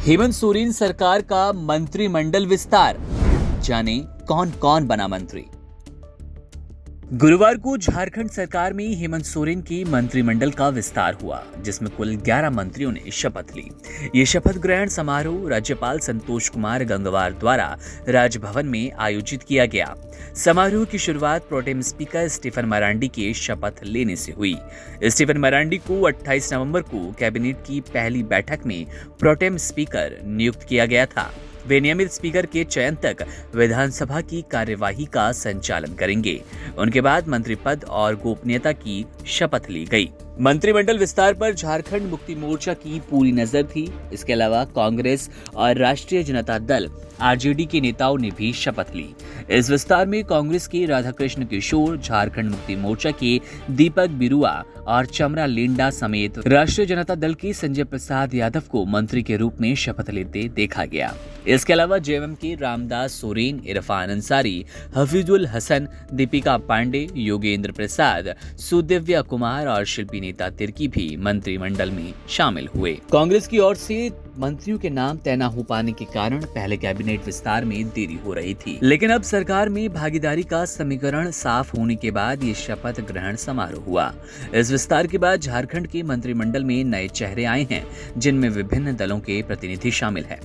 हेमंत सोरेन सरकार का मंत्रिमंडल विस्तार, जाने कौन कौन बना मंत्री। गुरुवार को झारखंड सरकार में हेमंत सोरेन के मंत्रिमंडल का विस्तार हुआ, जिसमें कुल 11 मंत्रियों ने शपथ ली। ये शपथ ग्रहण समारोह राज्यपाल संतोष कुमार गंगवार द्वारा राजभवन में आयोजित किया गया। समारोह की शुरुआत प्रोटेम स्पीकर स्टीफन मरांडी के शपथ लेने से हुई। स्टीफन मरांडी को 28 नवंबर को कैबिनेट की पहली बैठक में प्रोटेम स्पीकर नियुक्त किया गया था। वे नियमित स्पीकर के चयन तक विधानसभा की कार्यवाही का संचालन करेंगे। उनके बाद मंत्री पद और गोपनीयता की शपथ ली गई। मंत्रिमंडल विस्तार पर झारखंड मुक्ति मोर्चा की पूरी नजर थी। इसके अलावा कांग्रेस और राष्ट्रीय जनता दल आरजेडी के नेताओं ने भी शपथ ली। इस विस्तार में कांग्रेस के राधाकृष्ण किशोर, झारखंड मुक्ति मोर्चा के दीपक बिरुआ और चमरा लेंडा समेत राष्ट्रीय जनता दल के संजय प्रसाद यादव को मंत्री के रूप में शपथ लेते देखा गया। इसके अलावा जेएमएम के रामदास सोरेन, इरफान अंसारी, हफीजुल हसन, दीपिका पांडे, योगेंद्र प्रसाद, सुदिव्या कुमार और शिल्पी नेता तिर्की भी मंत्रिमंडल में शामिल हुए। कांग्रेस की ओर से मंत्रियों के नाम तय न हो पाने के कारण पहले कैबिनेट विस्तार में देरी हो रही थी, लेकिन अब सरकार में भागीदारी का समीकरण साफ होने के बाद ये शपथ ग्रहण समारोह हुआ। इस विस्तार के बाद झारखंड के मंत्रिमंडल में नए चेहरे आए हैं, जिनमें विभिन्न दलों के प्रतिनिधि शामिल हैं।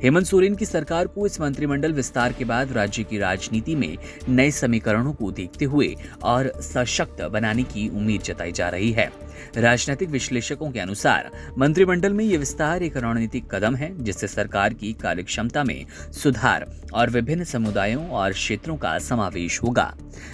हेमंत सोरेन की सरकार को इस मंत्रिमंडल विस्तार के बाद राज्य की राजनीति में नए समीकरणों को देखते हुए और सशक्त बनाने की उम्मीद जताई जा रही है। राजनीतिक विश्लेषकों के अनुसार मंत्रिमंडल में यह विस्तार एक रणनीतिक कदम है, जिससे सरकार की कार्यक्षमता में सुधार और विभिन्न समुदायों और क्षेत्रों का समावेश होगा।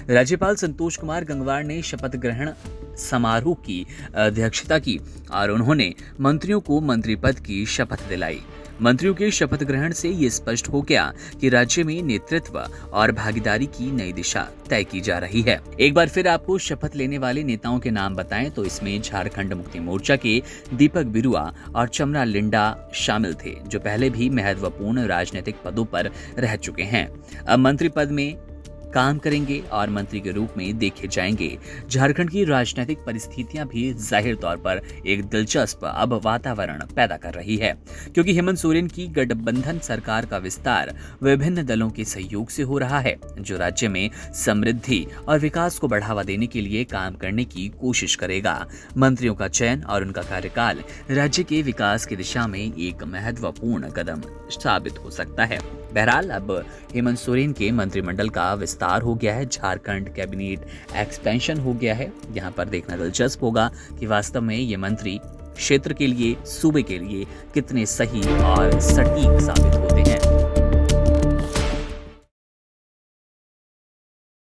राज्यपाल संतोष कुमार गंगवार ने शपथ ग्रहण समारोह की अध्यक्षता की और उन्होंने मंत्रियों को मंत्री पद की शपथ दिलाई। मंत्रियों के शपथ ग्रहण से ये स्पष्ट हो गया कि राज्य में नेतृत्व और भागीदारी की नई दिशा तय की जा रही है। एक बार फिर आपको शपथ लेने वाले नेताओं के नाम बताएं तो इसमें झारखंड मुक्ति मोर्चा के दीपक बिरुआ और चमरा लिंडा शामिल थे, जो पहले भी महत्वपूर्ण राजनीतिक पदों पर रह चुके हैं। अब मंत्री पद में काम करेंगे और मंत्री के रूप में देखे जाएंगे। झारखंड की राजनीतिक परिस्थितियां भी जाहिर तौर पर एक दिलचस्प अब वातावरण पैदा कर रही है, क्योंकि हेमंत सोरेन की गठबंधन सरकार का विस्तार विभिन्न दलों के सहयोग से हो रहा है, जो राज्य में समृद्धि और विकास को बढ़ावा देने के लिए काम करने की कोशिश करेगा। मंत्रियों का चयन और उनका कार्यकाल राज्य के विकास की दिशा में एक महत्वपूर्ण कदम साबित हो सकता है। बहरहाल अब हेमंत सोरेन के मंत्रिमंडल का विस्तार हो गया है, झारखंड कैबिनेट एक्सपेंशन हो गया है। यहाँ पर देखना दिलचस्प होगा कि वास्तव में ये मंत्री क्षेत्र के लिए, सूबे के लिए कितने सही और सटीक साबित हो